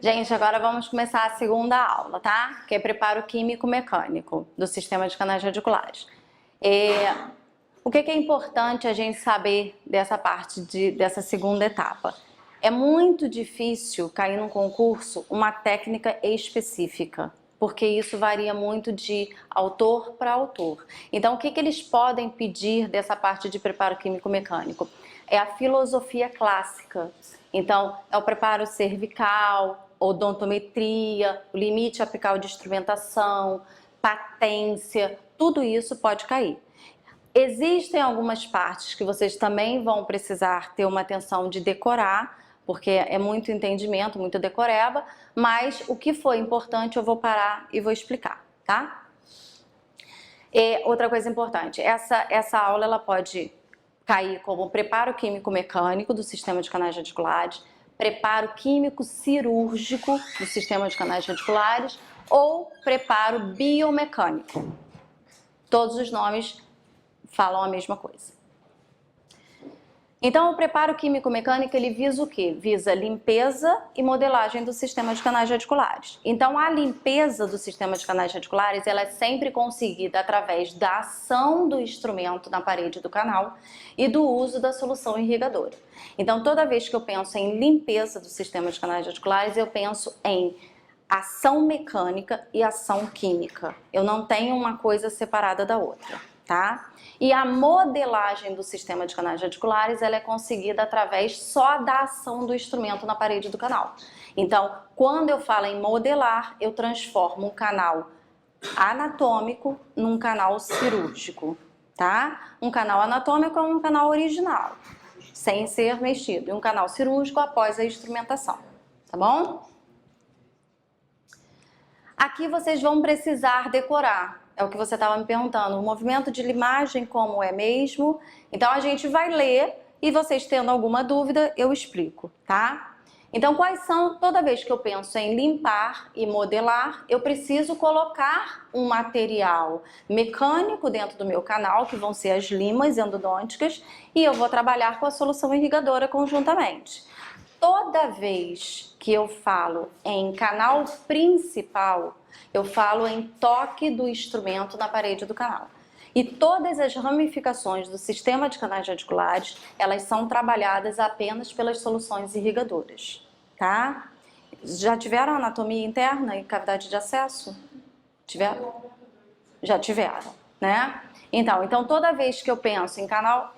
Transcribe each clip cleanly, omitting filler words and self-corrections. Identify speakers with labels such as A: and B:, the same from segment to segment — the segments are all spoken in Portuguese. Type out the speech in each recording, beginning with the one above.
A: Gente, agora vamos começar a segunda aula, tá? Que é preparo químico-mecânico do sistema de canais radiculares. O que é importante a gente saber dessa parte dessa segunda etapa? É muito difícil cair num concurso uma técnica específica, porque isso varia muito de autor para autor. Então, o que eles podem pedir dessa parte de preparo químico-mecânico? É a filosofia clássica. Então, é o preparo cervical, odontometria, o limite apical de instrumentação, patência, tudo isso pode cair. Existem algumas partes que vocês também vão precisar ter uma atenção de decorar, porque é muito entendimento, muito decoreba, mas o que foi importante eu vou parar e vou explicar, tá? E outra coisa importante, essa aula ela pode cair como preparo químico-mecânico do sistema de canais radiculares, preparo químico-cirúrgico do sistema de canais radiculares ou preparo biomecânico. Todos os nomes falam a mesma coisa. Então, o preparo químico-mecânico, ele visa o quê? Visa limpeza e modelagem do sistema de canais radiculares. Então, a limpeza do sistema de canais radiculares, ela é sempre conseguida através da ação do instrumento na parede do canal e do uso da solução irrigadora. Então, toda vez que eu penso em limpeza do sistema de canais radiculares, eu penso em ação mecânica e ação química. Eu não tenho uma coisa separada da outra, tá? E a modelagem do sistema de canais radiculares, ela é conseguida através só da ação do instrumento na parede do canal. Então, quando eu falo em modelar, eu transformo um canal anatômico num canal cirúrgico, tá? Um canal anatômico é um canal original, sem ser mexido, e um canal cirúrgico após a instrumentação, tá bom? Aqui vocês vão precisar decorar. É o que você estava me perguntando, o movimento de limagem como é mesmo. Então a gente vai ler e vocês tendo alguma dúvida eu explico, tá? Então quais são, toda vez que eu penso em limpar e modelar, eu preciso colocar um material mecânico dentro do meu canal, que vão ser as limas endodônticas, e eu vou trabalhar com a solução irrigadora conjuntamente. Toda vez que eu falo em canal principal, eu falo em toque do instrumento na parede do canal. E todas as ramificações do sistema de canais radiculares, elas são trabalhadas apenas pelas soluções irrigadoras, tá? Já tiveram anatomia interna e cavidade de acesso? Tiveram? Já tiveram, né? Então toda vez que eu penso em canal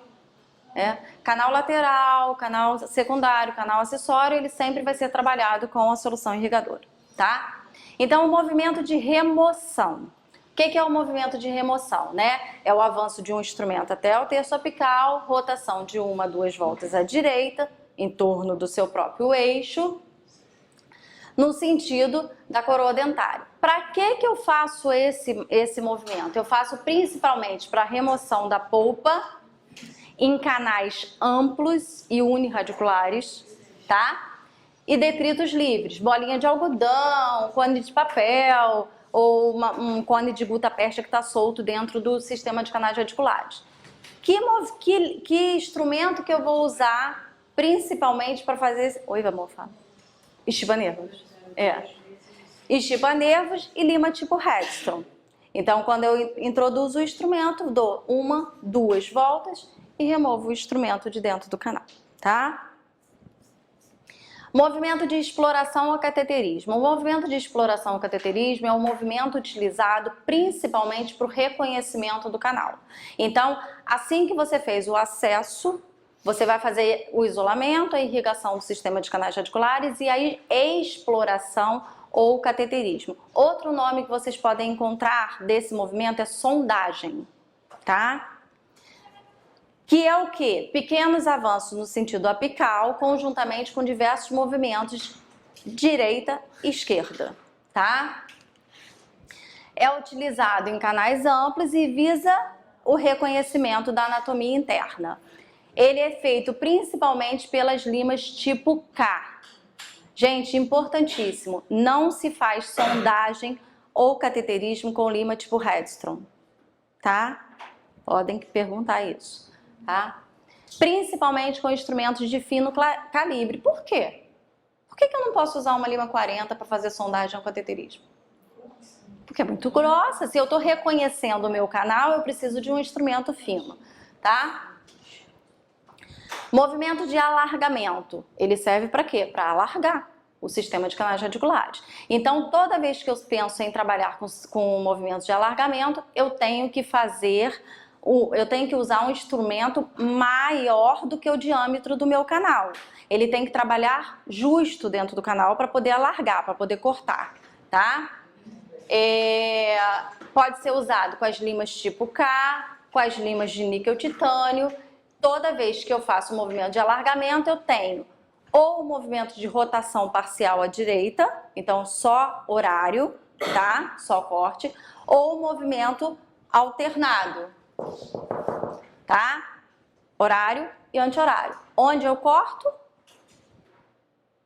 A: lateral, canal secundário, canal acessório, ele sempre vai ser trabalhado com a solução irrigadora, tá? Então, o movimento de remoção. O que é o movimento de remoção, né? É o avanço de um instrumento até o terço apical, rotação de 1 a 2 voltas à direita, em torno do seu próprio eixo, no sentido da coroa dentária. Para que eu faço esse movimento? Eu faço principalmente para remoção da polpa, em canais amplos e unirradiculares, tá? E detritos livres, bolinha de algodão, cone de papel ou um cone de gutta-percha que está solto dentro do sistema de canais radiculares. Que instrumento que eu vou usar principalmente para fazer... Oi, amor, fala. Estiba-nervos. Estiba-nervos e lima tipo Redstone. Então, quando eu introduzo o instrumento, dou 1, 2 voltas e removo o instrumento de dentro do canal, tá? Movimento de exploração ou cateterismo. O movimento de exploração ou cateterismo é um movimento utilizado principalmente para o reconhecimento do canal. Então, assim que você fez o acesso, você vai fazer o isolamento, a irrigação do sistema de canais radiculares e a exploração ou cateterismo. Outro nome que vocês podem encontrar desse movimento é sondagem, tá? Que é o quê? Pequenos avanços no sentido apical, conjuntamente com diversos movimentos direita e esquerda, tá? É utilizado em canais amplos e visa o reconhecimento da anatomia interna. Ele é feito principalmente pelas limas tipo K. Gente, importantíssimo, não se faz sondagem ou cateterismo com lima tipo Redstone, tá? Podem perguntar isso. Tá? Principalmente com instrumentos de fino calibre. Por quê? Por que eu não posso usar uma lima 40 para fazer sondagem com cateterismo? Porque é muito grossa. Se eu estou reconhecendo o meu canal, eu preciso de um instrumento fino, tá? Movimento de alargamento. Ele serve para quê? Para alargar o sistema de canais radiculares. Então, toda vez que eu penso em trabalhar com movimentos de alargamento, eu tenho que usar um instrumento maior do que o diâmetro do meu canal. Ele tem que trabalhar justo dentro do canal para poder alargar, para poder cortar, tá? Pode ser usado com as limas tipo K, com as limas de níquel titânio. Toda vez que eu faço um movimento de alargamento, eu tenho ou o movimento de rotação parcial à direita, então só horário, tá? Só corte, ou o movimento alternado, tá? Horário e anti-horário. Onde eu corto?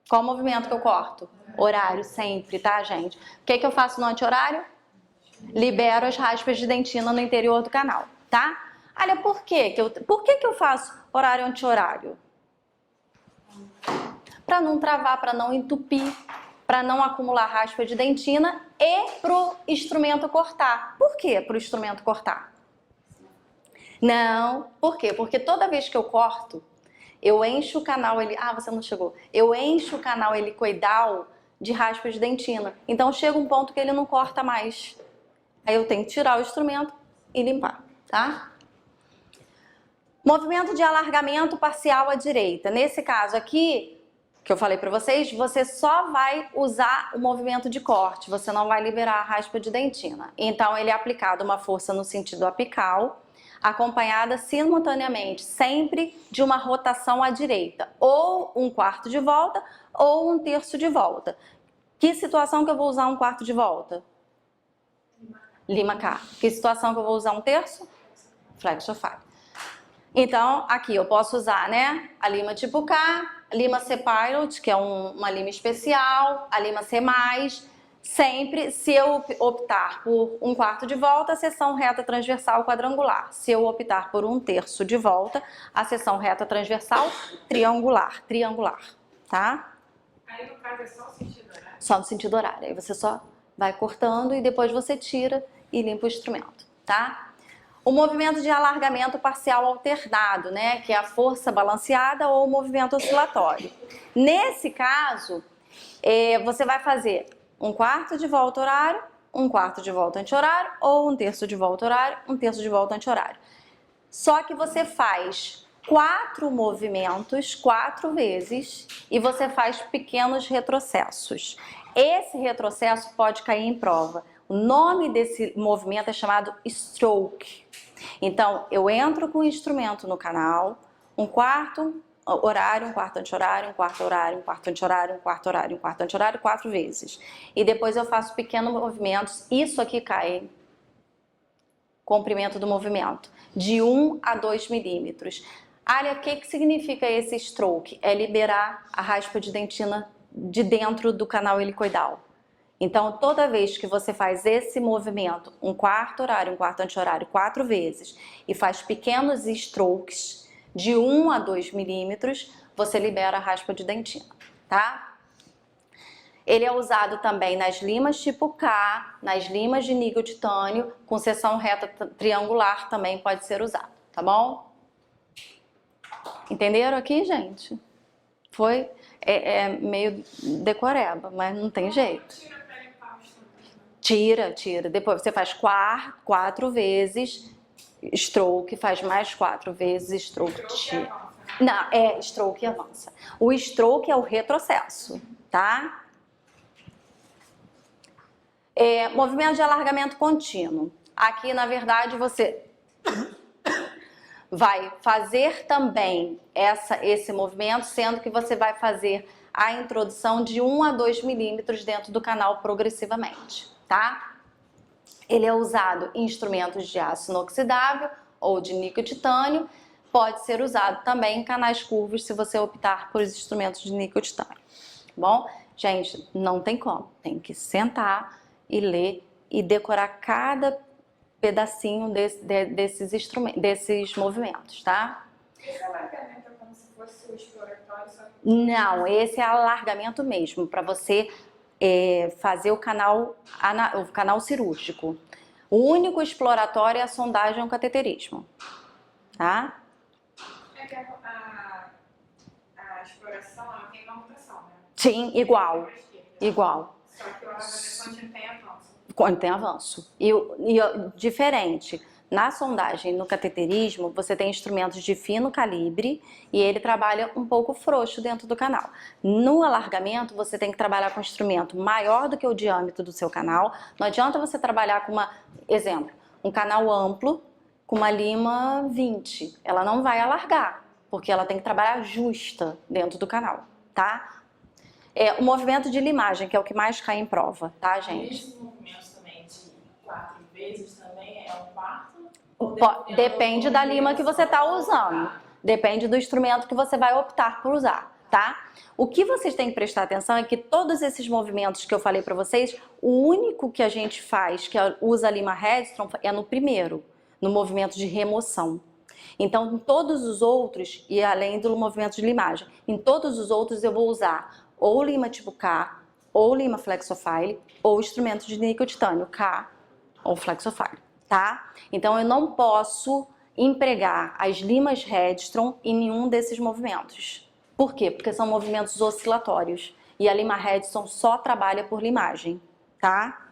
A: Qual movimento que eu corto? Horário sempre, tá, gente? O que eu faço no anti-horário? Libero as raspas de dentina no interior do canal, tá? Olha, por que eu faço horário anti-horário? Para não travar, para não entupir, para não acumular raspa de dentina e pro instrumento cortar. Por que pro instrumento cortar? Não, por quê? Porque toda vez que eu corto, eu encho o canal, você não chegou. Eu encho o canal helicoidal de raspa de dentina. Então chega um ponto que ele não corta mais. Aí eu tenho que tirar o instrumento e limpar, tá? Movimento de alargamento parcial à direita. Nesse caso aqui, que eu falei para vocês, você só vai usar o movimento de corte, você não vai liberar a raspa de dentina. Então, ele é aplicado uma força no sentido apical, acompanhada simultaneamente, sempre de uma rotação à direita, ou um quarto de volta, ou um terço de volta. Que situação que eu vou usar um quarto de volta? Lima K. Que situação que eu vou usar um terço? Flexofy. Então, aqui eu posso usar, né, a lima tipo K, a lima C Pilot, que é uma lima especial, a lima C+, sempre, se eu optar por um quarto de volta, a seção reta transversal quadrangular. Se eu optar por um terço de volta, a seção reta transversal triangular, tá?
B: Aí, no caso, é só o sentido horário?
A: Só no sentido horário. Aí você só vai cortando e depois você tira e limpa o instrumento, tá? O movimento de alargamento parcial alternado, né, que é a força balanceada ou o movimento oscilatório. Nesse caso, você vai fazer um quarto de volta horário, um quarto de volta anti-horário, ou um terço de volta horário, um terço de volta anti-horário. Só que você faz 4 movimentos, 4 vezes, e você faz pequenos retrocessos. Esse retrocesso pode cair em prova. O nome desse movimento é chamado stroke. Então, eu entro com o instrumento no canal, um quarto horário, um quarto anti-horário, um quarto horário, um quarto anti-horário, um quarto horário, um quarto anti-horário, 4 vezes. E depois eu faço pequenos movimentos. Isso aqui cai comprimento do movimento, de 1 a 2 milímetros. Olha, o que significa esse stroke? É liberar a raspa de dentina de dentro do canal helicoidal. Então, toda vez que você faz esse movimento, um quarto horário, um quarto anti-horário, 4 vezes, e faz pequenos strokes de 1 a 2 milímetros, você libera a raspa de dentina, tá? Ele é usado também nas limas tipo K, nas limas de níquel titânio, com seção reta triangular também pode ser usado, tá bom? Entenderam aqui, gente? Foi meio decoreba, mas não tem jeito. Tira. Depois você faz 4 vezes stroke, faz mais 4 vezes stroke, tira. Não, stroke e avança. O stroke é o retrocesso, tá? Movimento de alargamento contínuo. Aqui, na verdade, você vai fazer também esse movimento, sendo que você vai fazer a introdução de 1 a 2 milímetros dentro do canal progressivamente, tá? Ele é usado em instrumentos de aço inoxidável ou de níquel titânio, pode ser usado também em canais curvos se você optar por instrumentos de níquel titânio, bom? Gente, não tem como, tem que sentar e ler e decorar cada pedacinho desses movimentos, tá?
B: Esse alargamento é como se fosse fosse o exploratório, só que...
A: Não, esse é alargamento mesmo, para você fazer o canal cirúrgico. O único exploratório é a sondagem ou cateterismo, tá?
B: É que a exploração, ela tem uma mutação, né?
A: Sim, igual,
B: Pra esquerda.
A: igual.
B: Só que o alargamento tem avanço.
A: Quando tem avanço. Diferente, na sondagem, no cateterismo, você tem instrumentos de fino calibre e ele trabalha um pouco frouxo dentro do canal. No alargamento, você tem que trabalhar com um instrumento maior do que o diâmetro do seu canal. Não adianta você trabalhar com um canal amplo com uma lima 20. Ela não vai alargar, porque ela tem que trabalhar justa dentro do canal, tá? O movimento de limagem, que é o que mais cai em prova, tá, gente?
C: Esses movimentos também de 4 vezes também é um quarto?
A: Depende da lima que você está usando. Depende do instrumento que você vai optar por usar, tá? O que vocês têm que prestar atenção é que todos esses movimentos que eu falei para vocês, o único que a gente faz, que usa a lima Hedstrom, é no primeiro, no movimento de remoção. Então, em todos os outros, e além do movimento de limagem, em todos os outros eu vou usar ou lima tipo K, ou lima flexofile, ou instrumento de níquel titânio, K ou flexofile, tá? Então eu não posso empregar as limas Hedstrom em nenhum desses movimentos. Por quê? Porque são movimentos oscilatórios e a lima Hedstrom só trabalha por limagem, tá?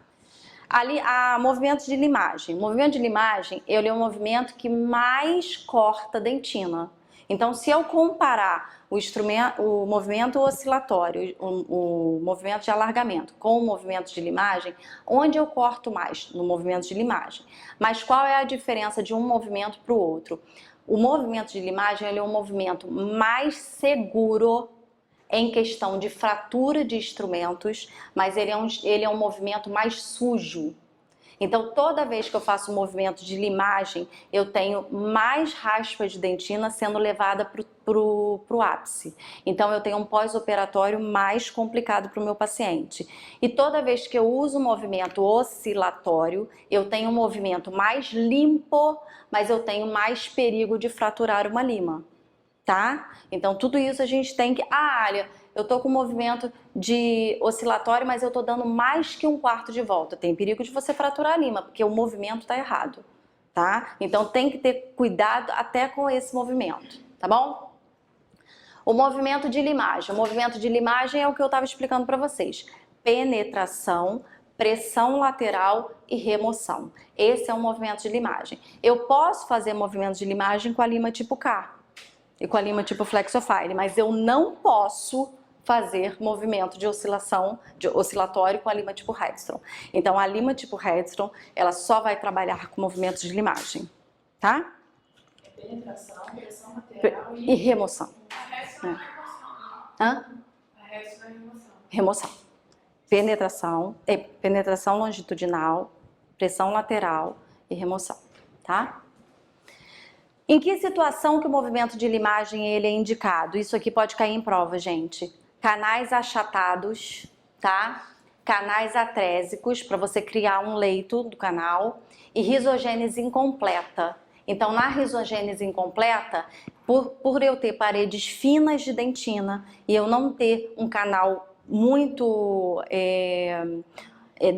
A: Movimento de limagem. O movimento de limagem, ele é o movimento que mais corta dentina. Então, se eu comparar o movimento oscilatório, o movimento de alargamento com o movimento de limagem, onde eu corto mais? No movimento de limagem. Mas qual é a diferença de um movimento para o outro? O movimento de limagem, ele é um movimento mais seguro em questão de fratura de instrumentos, mas ele é um movimento mais sujo. Então, toda vez que eu faço um movimento de limagem, eu tenho mais raspa de dentina sendo levada para o ápice. Então, eu tenho um pós-operatório mais complicado para o meu paciente. E toda vez que eu uso o movimento oscilatório, eu tenho um movimento mais limpo, mas eu tenho mais perigo de fraturar uma lima, tá? Então, tudo isso a gente tem que... Olha, eu tô com um movimento de oscilatório, mas eu tô dando mais que um quarto de volta. Tem perigo de você fraturar a lima, porque o movimento tá errado, tá? Então, tem que ter cuidado até com esse movimento, tá bom? O movimento de limagem. O movimento de limagem é o que eu tava explicando para vocês. Penetração, pressão lateral e remoção. Esse é um movimento de limagem. Eu posso fazer movimento de limagem com a lima tipo K e com a lima tipo flexofile, mas eu não posso fazer movimento de oscilatório com a lima tipo Hedstrom. Então, a lima tipo Hedstrom, ela só vai trabalhar com movimentos de limagem, tá?
C: É penetração, pressão lateral
A: E remoção.
B: A resto é remoção.
A: Hã?
B: A resto é remoção.
A: Remoção. Penetração longitudinal, pressão lateral e remoção, tá? Em que situação que o movimento de limagem ele é indicado? Isso aqui pode cair em prova, gente. Canais achatados, tá? Canais atrésicos, para você criar um leito do canal. E risogênese incompleta. Então, na risogênese incompleta, por eu ter paredes finas de dentina e eu não ter um canal muito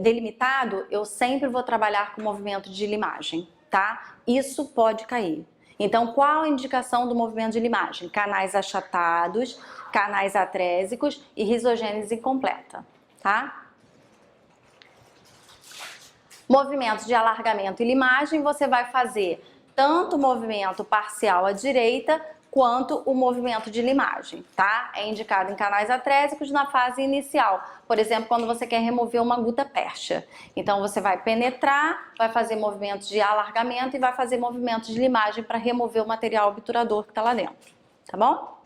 A: delimitado, eu sempre vou trabalhar com movimento de limagem, tá? Isso pode cair. Então, qual a indicação do movimento de limagem? Canais achatados, canais atrésicos e risogênese incompleta, tá? Movimento de alargamento e limagem, você vai fazer tanto o movimento parcial à direita, quanto o movimento de limagem, tá? É indicado em canais atrésicos na fase inicial. Por exemplo, quando você quer remover uma gutta percha. Então, você vai penetrar, vai fazer movimentos de alargamento e vai fazer movimentos de limagem para remover o material obturador que está lá dentro, tá bom?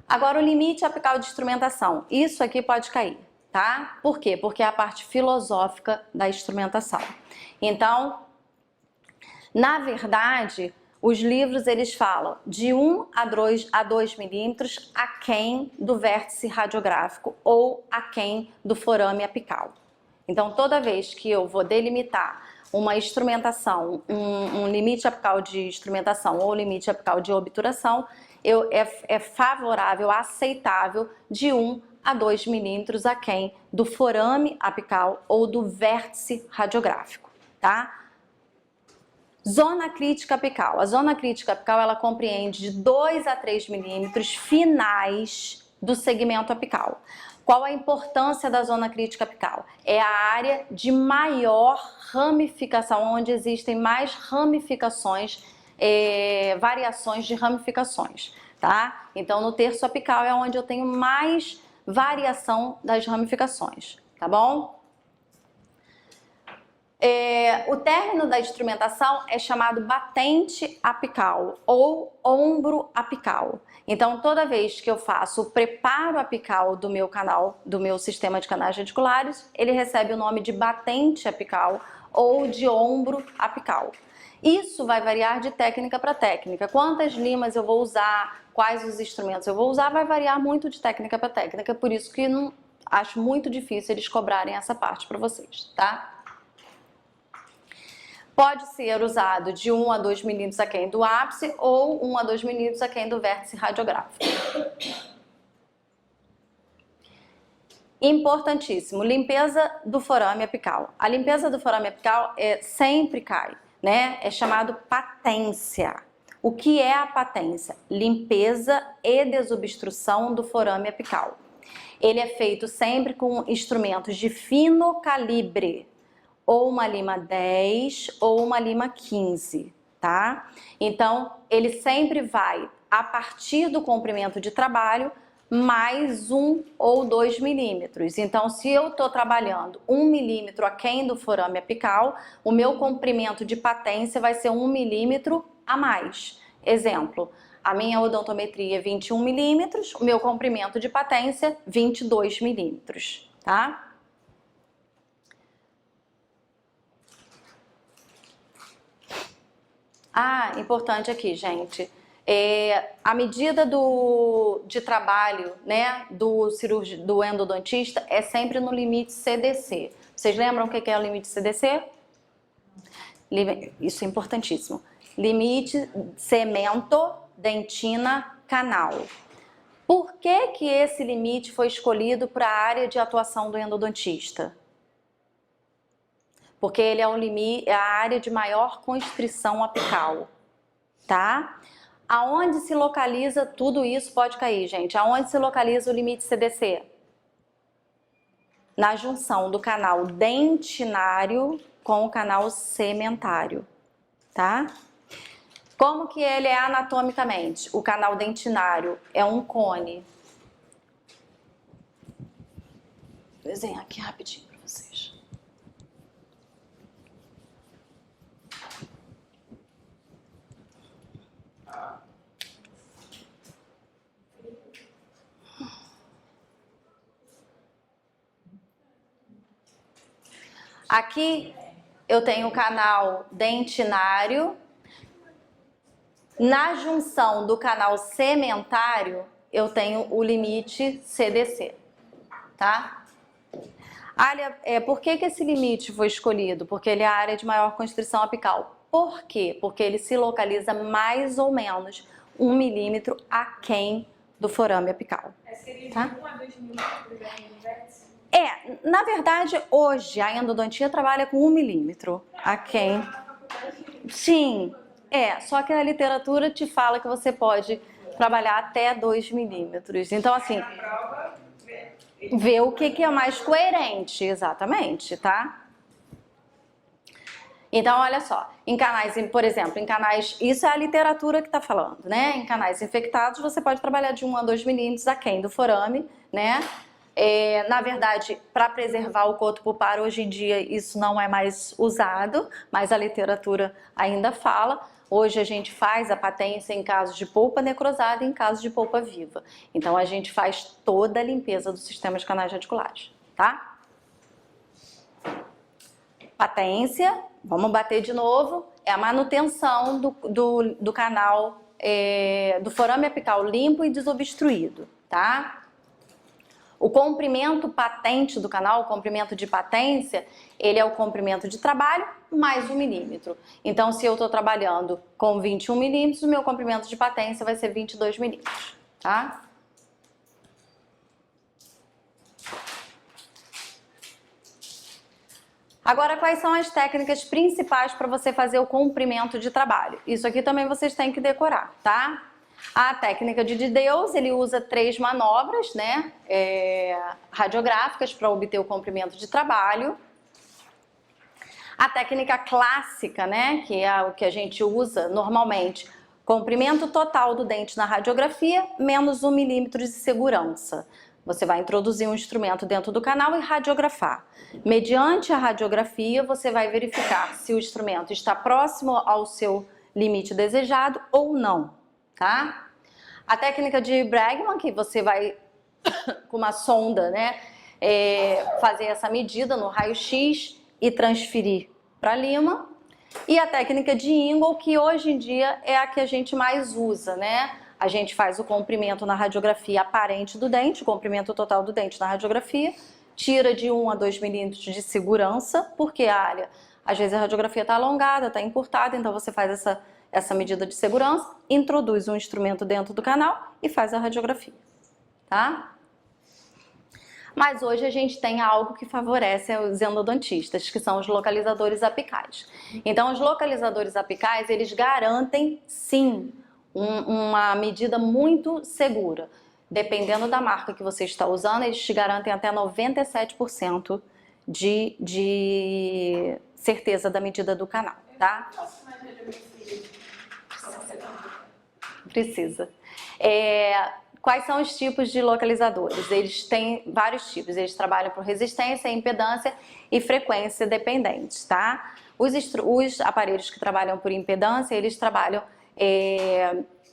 A: Agora, o limite apical de instrumentação. Isso aqui pode cair. Tá? Por quê? Porque é a parte filosófica da instrumentação. Então, na verdade, os livros eles falam de 1 a 2 milímetros aquém do vértice radiográfico ou aquém do forame apical. Então, toda vez que eu vou delimitar uma instrumentação, um limite apical de instrumentação ou limite apical de obturação, é favorável, aceitável de 1 a 2 milímetros aquém do forame apical ou do vértice radiográfico, tá? Zona crítica apical. A zona crítica apical, ela compreende de 2 a 3 milímetros finais do segmento apical. Qual a importância da zona crítica apical? É a área de maior ramificação, onde existem mais ramificações, variações de ramificações, tá? Então, no terço apical é onde eu tenho mais variação das ramificações, tá bom? O término da instrumentação é chamado batente apical ou ombro apical. Então, toda vez que eu faço o preparo apical do meu canal, do meu sistema de canais radiculares, ele recebe o nome de batente apical ou de ombro apical. Isso vai variar de técnica para técnica. Quantas limas eu vou usar, quais os instrumentos eu vou usar, vai variar muito de técnica para técnica. Por isso que não acho muito difícil eles cobrarem essa parte para vocês, tá? Pode ser usado de 1 a 2 milímetros aquém do ápice ou 1 a 2 milímetros aquém do vértice radiográfico. Importantíssimo, limpeza do forame apical. A limpeza do forame apical sempre cai, né? É chamado patência. O que é a patência? Limpeza e desobstrução do forame apical. Ele é feito sempre com instrumentos de fino calibre, ou uma lima 10 ou uma lima 15, tá? Então, ele sempre vai a partir do comprimento de trabalho mais 1 ou 2 milímetros. Então, se eu estou trabalhando 1 milímetro aquém do forame apical, o meu comprimento de patência vai ser 1 milímetro a mais. Exemplo, a minha odontometria é 21 milímetros, o meu comprimento de patência 22 milímetros, tá? Ah, importante aqui, gente, a medida de trabalho, né, do endodontista é sempre no limite CDC. Vocês lembram o que é o limite CDC? Isso é importantíssimo. Limite cemento, dentina, canal. Por que que esse limite foi escolhido para a área de atuação do endodontista? Porque ele é o limite, é a área de maior constrição apical, tá? Aonde se localiza tudo isso pode cair, gente? Aonde se localiza o limite CDC? Na junção do canal dentinário com o canal sementário, tá? Como que ele é anatomicamente? O canal dentinário é um cone. Vou desenhar aqui rapidinho para vocês. Aqui eu tenho o canal dentinário. Na junção do canal sementário, eu tenho o limite CDC, tá? Por que que esse limite foi escolhido? Porque ele é a área de maior constrição apical. Por quê? Porque ele se localiza mais ou menos 1 milímetro aquém do forame apical.
B: Seria
A: Tá?
B: de 1 a 2 milímetros aqui no vértice?
A: Na verdade, hoje a endodontia trabalha com 1 milímetro aquém. Sim, só que a literatura te fala que você pode trabalhar até 2 milímetros. Então, assim, ver o que é mais coerente, exatamente, tá? Então, olha só, em canais, por exemplo, em canais, isso é a literatura que está falando, né? Em canais infectados, você pode trabalhar de 1 a 2 milímetros aquém do forame, né? Na verdade, para preservar o coto pulpar, hoje em dia isso não é mais usado, mas a literatura ainda fala. Hoje a gente faz a patência em casos de polpa necrosada e em casos de polpa viva. Então a gente faz toda a limpeza do sistema de canais radiculares, tá? Patência, vamos bater de novo, é a manutenção do canal, do forame apical limpo e desobstruído, tá? O comprimento patente do canal, o comprimento de patência, ele é o comprimento de trabalho mais 1 milímetro. Então, se eu estou trabalhando com 21 milímetros, o meu comprimento de patência vai ser 22 milímetros, tá? Agora, quais são as técnicas principais para você fazer o comprimento de trabalho? Isso aqui também vocês têm que decorar, tá? A técnica de Deus, ele usa 3 manobras, né, radiográficas para obter o comprimento de trabalho. A técnica clássica, né, que é o que a gente usa normalmente, comprimento total do dente na radiografia, menos 1 milímetro de segurança. Você vai introduzir um instrumento dentro do canal e radiografar. Mediante a radiografia, você vai verificar se o instrumento está próximo ao seu limite desejado ou não, tá? A técnica de Bregman, que você vai com uma sonda, né, fazer essa medida no raio-x e transferir para Lima. E a técnica de Ingold, que hoje em dia é a que a gente mais usa, né? A gente faz o comprimento na radiografia aparente do dente, o comprimento total do dente na radiografia, tira de 1 a 2 milímetros de segurança, porque a área, às vezes a radiografia está alongada, está encurtada, então você faz essa medida de segurança, introduz um instrumento dentro do canal e faz a radiografia, tá? Mas hoje a gente tem algo que favorece os endodontistas, que são os localizadores apicais. Então, os localizadores apicais, eles garantem, sim, uma medida muito segura. Dependendo da marca que você está usando, eles te garantem até 97% de certeza da medida do canal, tá? Precisa. Quais são os tipos de localizadores? Eles têm vários tipos, eles trabalham por resistência, impedância e frequência dependentes, tá? Os aparelhos que trabalham por impedância, eles trabalham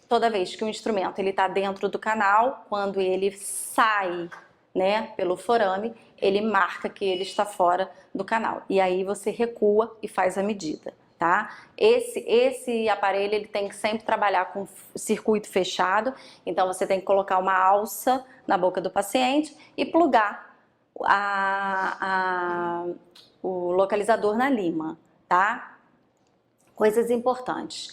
A: toda vez que o instrumento está dentro do canal, quando ele sai, né, pelo forame, ele marca que ele está fora do canal. E aí você recua e faz a medida, tá? Esse aparelho, ele tem que sempre trabalhar com circuito fechado, então você tem que colocar uma alça na boca do paciente e plugar o localizador na lima, tá? Coisas importantes.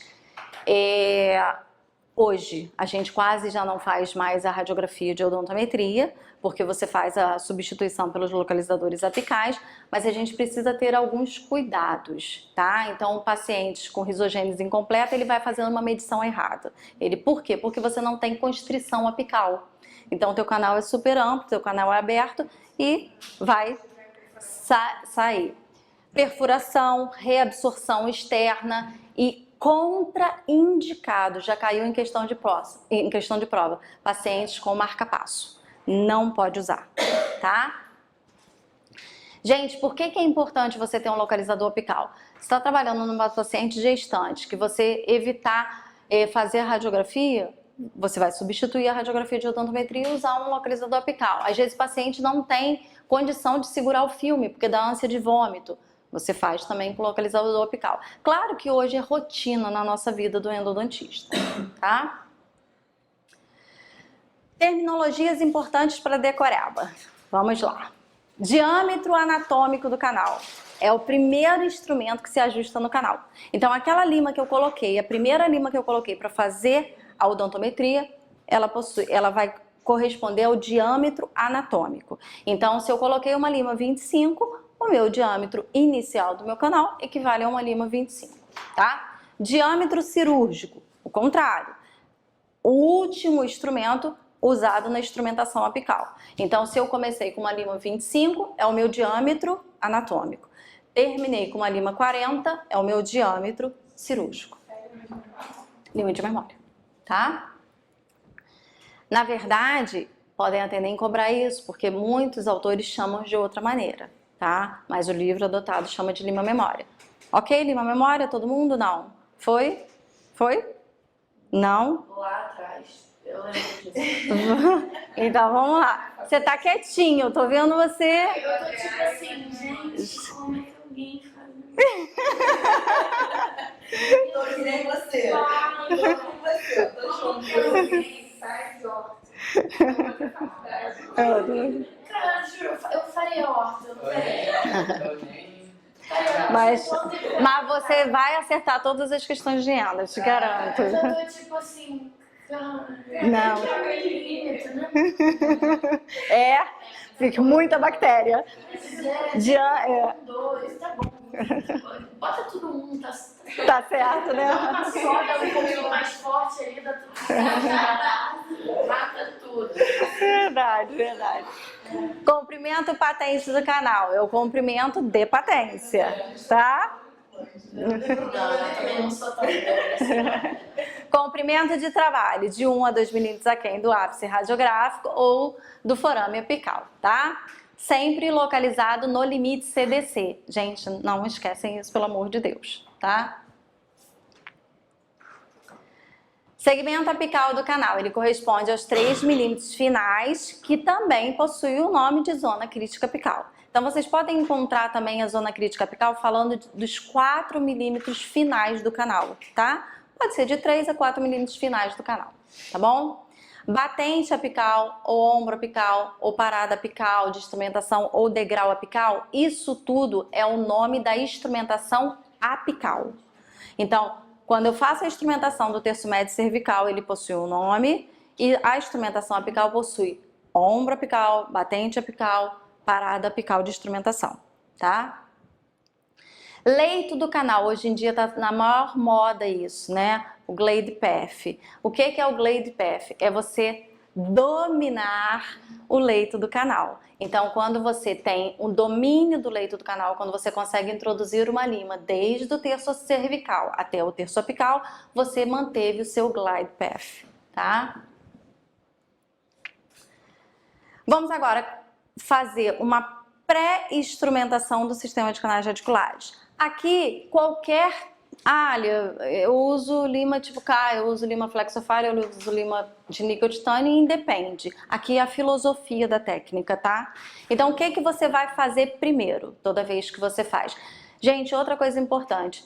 A: Hoje, a gente quase já não faz mais a radiografia de odontometria, porque você faz a substituição pelos localizadores apicais, mas a gente precisa ter alguns cuidados, tá? Então, o paciente com risogênese incompleta, ele vai fazendo uma medição errada. Por quê? Porque você não tem constrição apical. Então, o teu canal é super amplo, o teu canal é aberto e vai sair. Perfuração, reabsorção externa e contraindicado, já caiu em questão de prova, pacientes com marca-passo, não pode usar, tá? Gente, por que é importante você ter um localizador apical? Você está trabalhando numa paciente gestante, que você evitar fazer a radiografia, você vai substituir a radiografia de odontometria e usar um localizador apical. Às vezes o paciente não tem condição de segurar o filme, porque dá ânsia de vômito. Você faz também com localizador apical. Claro que hoje é rotina na nossa vida do endodontista, tá? Terminologias importantes para decoreba. Vamos lá. Diâmetro anatômico do canal. É o primeiro instrumento que se ajusta no canal. Então, aquela lima que eu coloquei, a primeira lima que eu coloquei para fazer a odontometria, ela vai corresponder ao diâmetro anatômico. Então, se eu coloquei uma lima 25, o meu diâmetro inicial do meu canal equivale a uma lima 25, tá? Diâmetro cirúrgico, o contrário. O último instrumento usado na instrumentação apical. Então, se eu comecei com uma lima 25, é o meu diâmetro anatômico. Terminei com uma lima 40, é o meu diâmetro cirúrgico. Lima de memória, tá? Na verdade, podem até nem cobrar isso, porque muitos autores chamam de outra maneira, tá? Mas o livro adotado chama de lima memória. Ok, lima memória, todo mundo? Não. Foi? Foi? Não?
C: Lá atrás, eu lembro disso.
A: Então vamos lá. Você tá quietinho, eu tô vendo você.
C: Eu tô tipo assim, gente, como é que alguém faz isso?
B: Tô que nem você.
C: Ai,
B: Tô com você. Tô
C: como
B: junto.
C: que alguém faz ótimo? Eu vou ter faculdade.
A: acertar todas as questões de renda, te garanto.
D: Eu já tô tipo assim.
A: Não.
D: Milímetro, né?
A: Fica muita bactéria.
D: É, 2, tá bom. Bota tudo tá
A: Tá certo, né?
D: uma soda um pouquinho mais forte ali, dá tudo certo. Mata tudo.
A: Verdade, verdade. Cumprimento patente do canal. Eu cumprimento de patência, tá?
D: Não, eu também não sou tão boa.
A: Comprimento de trabalho de 1 a 2 milímetros aquém do ápice radiográfico ou do forame apical, tá? Sempre localizado no limite CDC. Gente, não esquecem isso, pelo amor de Deus, tá? Segmento apical do canal, ele corresponde aos 3 milímetros finais, que também possui o nome de zona crítica apical. Então, vocês podem encontrar também a zona crítica apical falando dos 4 milímetros finais do canal, tá? Pode ser de 3 a 4 milímetros finais do canal, tá bom? Batente apical, ou ombro apical, ou parada apical, de instrumentação, ou degrau apical, isso tudo é o nome da instrumentação apical. Então, quando eu faço a instrumentação do terço médio cervical, ele possui um nome, e a instrumentação apical possui ombro apical, batente apical, parada apical de instrumentação, tá? Leito do canal, hoje em dia está na maior moda isso, né? O Glade Path. O que é o Glade Path? É você dominar o leito do canal. Então, quando você tem um domínio do leito do canal, quando você consegue introduzir uma lima desde o terço cervical até o terço apical, você manteve o seu Glide Path, tá? Vamos agora fazer uma pré-instrumentação do sistema de canais radiculares. Aqui, qualquer eu uso lima tipo K, eu uso lima flexofile, eu uso lima de níquel titânio e independe. Aqui é a filosofia da técnica, tá? Então, o que você vai fazer primeiro, toda vez que você faz? Gente, outra coisa importante.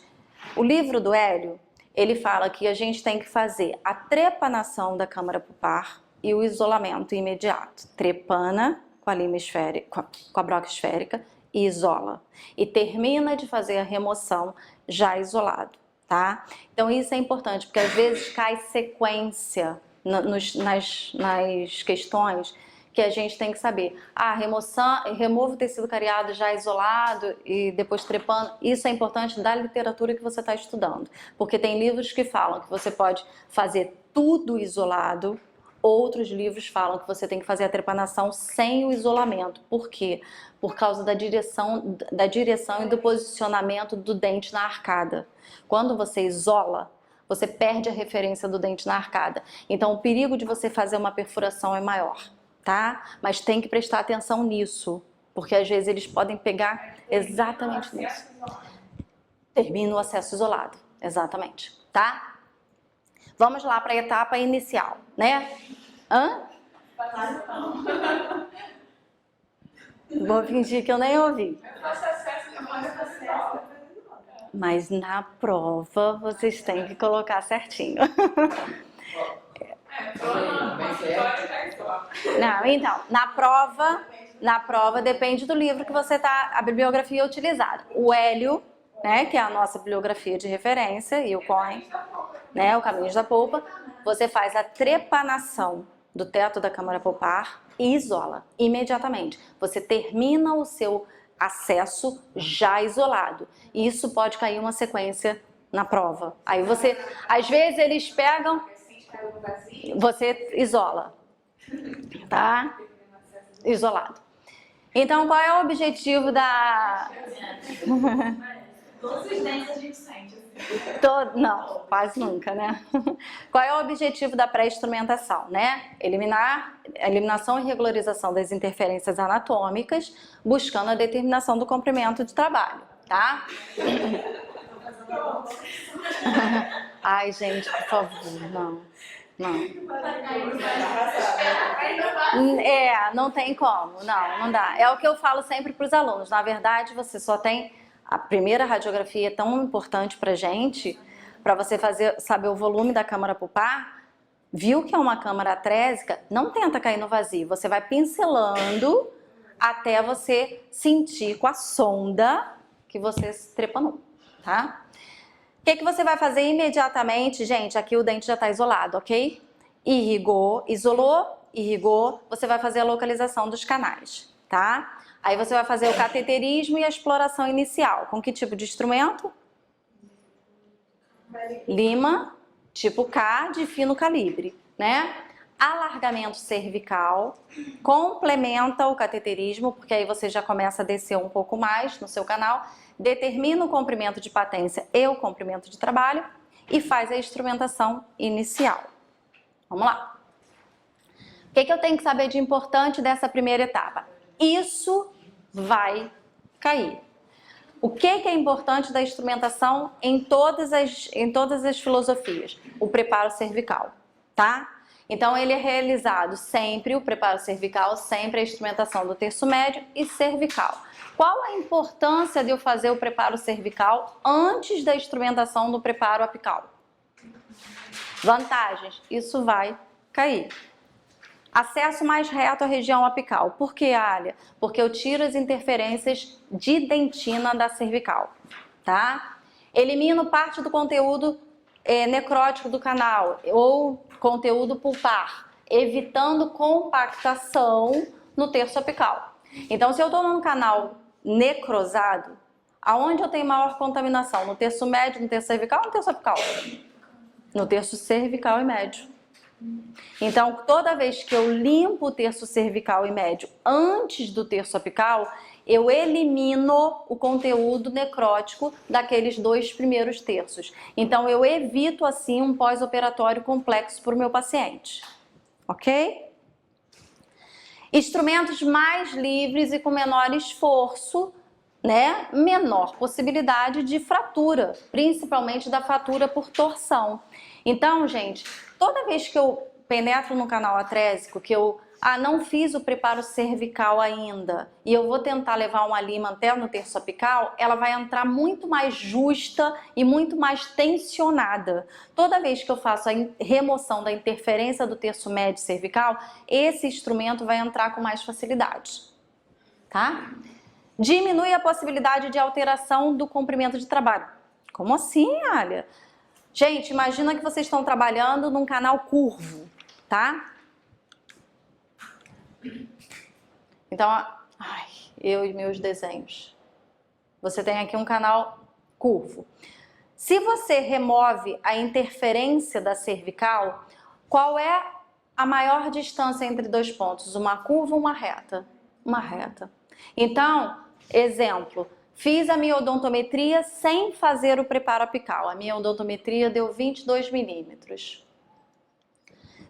A: O livro do Hélio, ele fala que a gente tem que fazer a trepanação da câmara pulpar e o isolamento imediato. Trepana com a lima esférica, com a broca esférica e isola. E termina de fazer a remoção já isolado, tá? Então isso é importante, porque às vezes cai sequência nas questões que a gente tem que saber. Remova o tecido cariado já isolado e depois trepando. Isso é importante da literatura que você está estudando, porque tem livros que falam que você pode fazer tudo isolado. Outros livros falam que você tem que fazer a trepanação sem o isolamento. Por quê? Por causa da direção e do posicionamento do dente na arcada. Quando você isola, você perde a referência do dente na arcada. Então, o perigo de você fazer uma perfuração é maior, tá? Mas tem que prestar atenção nisso, porque às vezes eles podem pegar exatamente nisso. Termina o acesso isolado, exatamente, tá? Vamos lá para a etapa inicial, né? Vou fingir que eu nem ouvi. Mas na prova vocês têm que colocar certinho. Não, então, na prova depende do livro que você tá, a bibliografia utilizada. O Hélio, né, que é a nossa bibliografia de referência, e o Cohen, né, o Caminhos da Polpa, você faz a trepanação do teto da câmara pulpar e isola imediatamente. Você termina o seu acesso já isolado. E isso pode cair uma sequência na prova. Aí você, às vezes eles pegam, você isola, tá? Isolado. Então, qual é o objetivo da...
C: Todos os dentes a gente sente.
A: Não, quase nunca, né? Qual é o objetivo da pré-instrumentação, né? Eliminação e regularização das interferências anatômicas, buscando a determinação do comprimento de trabalho, tá? Ai, gente, por favor, não. Não tem como, não dá. É o que eu falo sempre para os alunos. Na verdade, você só tem... A primeira radiografia é tão importante pra gente, para você saber o volume da câmara pulpar. Viu que é uma câmara atrésica? Não tenta cair no vazio. Você vai pincelando até você sentir com a sonda que você trepanou, tá? O que você vai fazer imediatamente? Gente, aqui o dente já está isolado, ok? Irrigou, isolou, irrigou, você vai fazer a localização dos canais, tá? Aí você vai fazer o cateterismo e a exploração inicial. Com que tipo de instrumento? Lima, tipo K, de fino calibre, né? Alargamento cervical, complementa o cateterismo, porque aí você já começa a descer um pouco mais no seu canal, determina o comprimento de patência e o comprimento de trabalho e faz a instrumentação inicial. Vamos lá. O que eu tenho que saber de importante dessa primeira etapa? Isso vai cair. O que é importante da instrumentação em todas as filosofias? O preparo cervical, tá? Então, ele é realizado sempre, o preparo cervical, sempre a instrumentação do terço médio e cervical. Qual a importância de eu fazer o preparo cervical antes da instrumentação do preparo apical? Vantagens, isso vai cair. Acesso mais reto à região apical. Por que, Alia? Porque eu tiro as interferências de dentina da cervical, tá? Elimino parte do conteúdo necrótico do canal ou conteúdo pulpar, evitando compactação no terço apical. Então, se eu estou num canal necrosado, aonde eu tenho maior contaminação? No terço médio, no terço cervical ou no terço apical? No terço cervical e médio. Então, toda vez que eu limpo o terço cervical e médio antes do terço apical, eu elimino o conteúdo necrótico daqueles 2 primeiros terços. Então, eu evito, assim, um pós-operatório complexo para o meu paciente. Ok? Instrumentos mais livres e com menor esforço, né? Menor possibilidade de fratura, principalmente da fratura por torção. Então, gente, toda vez que eu penetro no canal atrésico, que eu não fiz o preparo cervical ainda, e eu vou tentar levar uma lima até no terço apical, ela vai entrar muito mais justa e muito mais tensionada. Toda vez que eu faço a remoção da interferência do terço médio cervical, esse instrumento vai entrar com mais facilidade, tá? Diminui a possibilidade de alteração do comprimento de trabalho. Como assim, Alia? Gente, imagina que vocês estão trabalhando num canal curvo, tá? Então, eu e meus desenhos. Você tem aqui um canal curvo. Se você remove a interferência da cervical, qual é a maior distância entre 2 pontos? Uma curva ou uma reta? Uma reta. Então, exemplo, fiz a minha odontometria sem fazer o preparo apical. A minha odontometria deu 22 milímetros.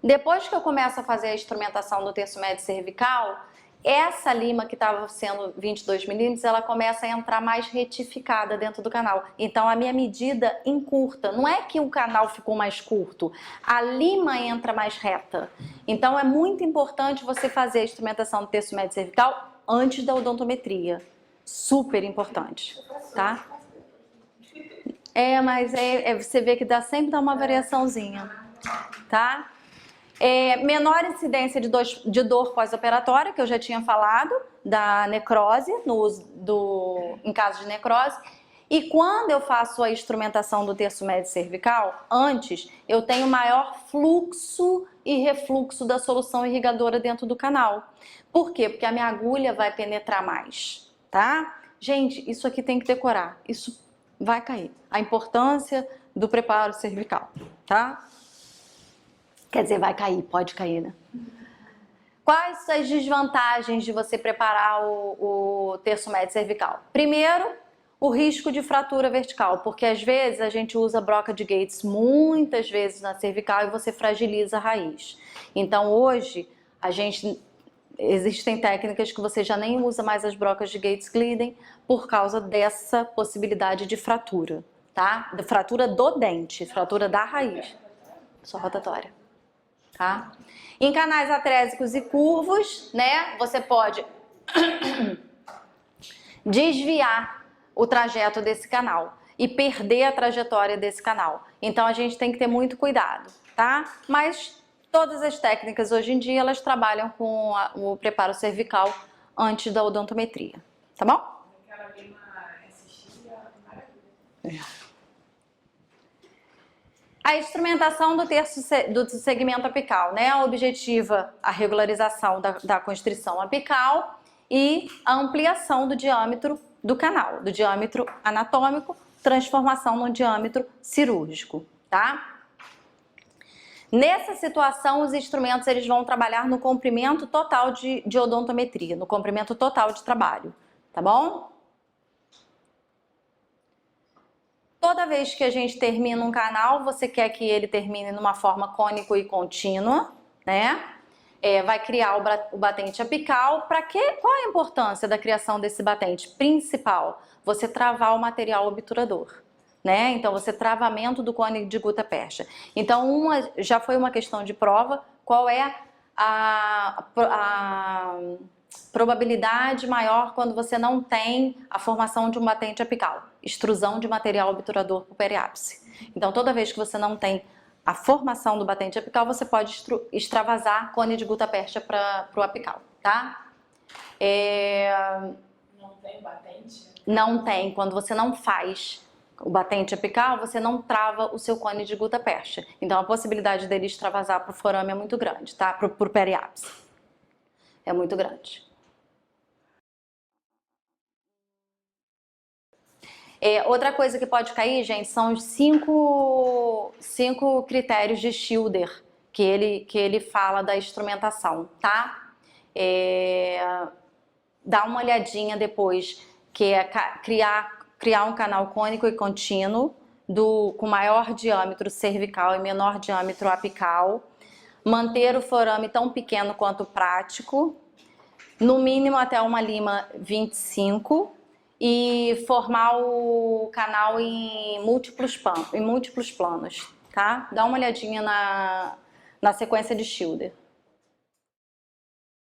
A: Depois que eu começo a fazer a instrumentação do terço médio cervical, essa lima que estava sendo 22 milímetros, ela começa a entrar mais retificada dentro do canal. Então, a minha medida encurta. Não é que o canal ficou mais curto, a lima entra mais reta. Então, é muito importante você fazer a instrumentação do terço médio cervical antes da odontometria. Super importante, tá? Mas você vê que sempre dá uma variaçãozinha, tá? Menor incidência de dor pós-operatória, que eu já tinha falado, da necrose, em caso de necrose. E quando eu faço a instrumentação do terço médio cervical, antes, eu tenho maior fluxo e refluxo da solução irrigadora dentro do canal. Por quê? Porque a minha agulha vai penetrar mais, tá? Gente, isso aqui tem que decorar, isso vai cair. A importância do preparo cervical, tá? Quer dizer, vai cair, pode cair, né? Quais as desvantagens de você preparar o terço médio cervical? Primeiro, o risco de fratura vertical, porque às vezes a gente usa broca de Gates muitas vezes na cervical e você fragiliza a raiz. Então hoje, existem técnicas que você já nem usa mais as brocas de Gates Glidden por causa dessa possibilidade de fratura, tá? De fratura do dente, fratura da raiz. Só rotatória. Tá? Em canais atrésicos e curvos, né, você pode desviar o trajeto desse canal e perder a trajetória desse canal. Então a gente tem que ter muito cuidado, tá? Mas todas as técnicas hoje em dia elas trabalham com o preparo cervical antes da odontometria, tá bom?
B: Aquela lima SX é maravilha.
A: A instrumentação do segmento apical, né? Objetiva a regularização da constrição apical e a ampliação do diâmetro do canal, do diâmetro anatômico, transformação no diâmetro cirúrgico, tá? Nessa situação, os instrumentos eles vão trabalhar no comprimento total de odontometria, no comprimento total de trabalho, tá bom? Toda vez que a gente termina um canal, você quer que ele termine numa forma cônico e contínua, né? Vai criar o batente apical. Para quê? Qual a importância da criação desse batente? Principal, você travar o material obturador, né? Então, você travamento do cone de gutta-percha. Então, já foi uma questão de prova, qual é a probabilidade maior quando você não tem a formação de um batente apical? Extrusão de material obturador por periápice. Então, toda vez que você não tem a formação do batente apical, você pode extravasar cone de gutta-percha para o apical, tá?
C: Não tem batente?
A: Não tem. Quando você não faz o batente apical, você não trava o seu cone de gutta-percha. Então, a possibilidade dele extravasar para o forame é muito grande, tá? Para o periápice. É muito grande. Outra coisa que pode cair, gente, são os cinco critérios de Schilder que ele fala da instrumentação, tá? Dá uma olhadinha depois, que é criar um canal cônico e contínuo com maior diâmetro cervical e menor diâmetro apical, manter o forame tão pequeno quanto prático, no mínimo até uma lima 25, e formar o canal em múltiplos planos, tá? Dá uma olhadinha na sequência de Schilder.